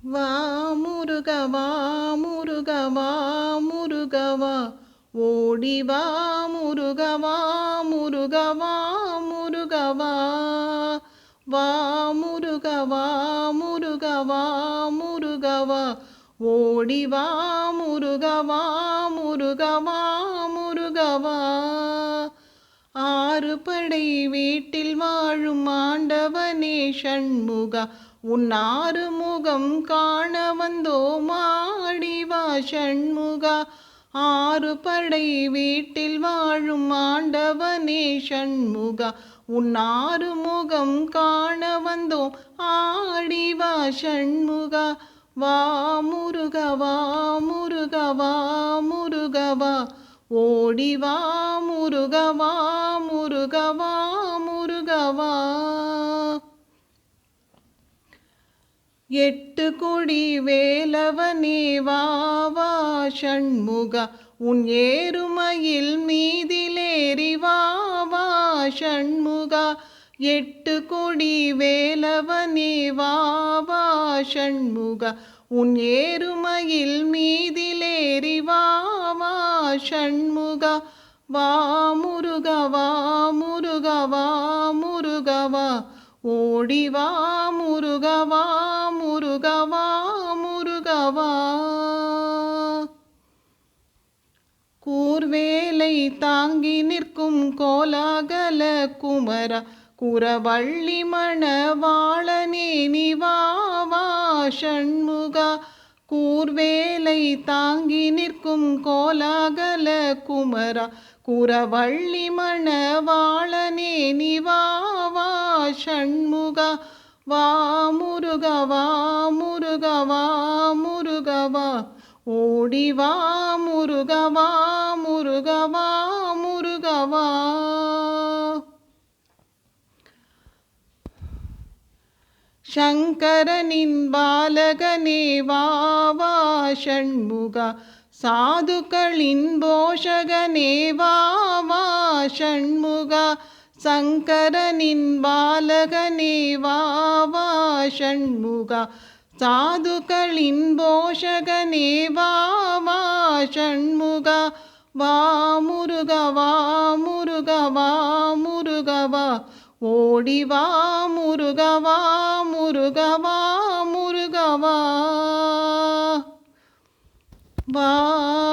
வா முருகவா முருகவா முருகவா ஓடி வா முருகவா முருகவா முருகவா வா முருகவா முருகவா முருகவா ஓடி வா முருகவா முருகவா முருகவா ஆறு படை வீட்டில் வாழும் ஆண்டவனே ஷண்முகா உன் ஆறு முகம் காண வந்தோம் ஆடிவா ஷண்முகா ஆறு படை வீட்டில் வாழும் ஆண்டவனே ஷண்முகா உன் ஆறு முகம் காண வந்தோம் ஆடிவா ஷண்முகா வா முருகவா முருகவா முருகவா ஓடி வா முருகவா முருகவா முருகவா எட்டு கொடி வேலவனே வா வா ஷண்முகா உன் ஏறுமையில் மீதிலேறி வா வா ஷண்முகா எட்டு கொடி வேலவனே வா வா ஷண்முகா உன் ஏறுமையில் மீதிலேறி வா வா ஷண்முகா வா முருகவா முருகவா முருகவா ஓடி வா முருகவா முருகவா முருகவா கூர்வேலை தாங்கி நிற்கும் கோலாகல குமரா குரவள்ளி மணவாளனே நீ வா வா ஷண்முகா கூர்வேலை தாங்கி நிற்கும் கோலாகல குமரா குரவள்ளி மணவாளனே நீ வா வா ஷண்முகா வா முருகவா முருகவா முருகவா ஓடி வா முருகவா முருகவா முருகவா சங்கரனின் பாலகனே வா வா ஷண்முகா சாதுக்களின் போஷகனே வா வா ஷண்முகா சங்கரனின் பாலகனே வா வா ஷண்முகா சாதுக்களின் போஷகனே வா வா ஷண்முகா வா முருகவா முருகவா முருகவா ஓடி வா முருகவா முருகவா முருகவா வா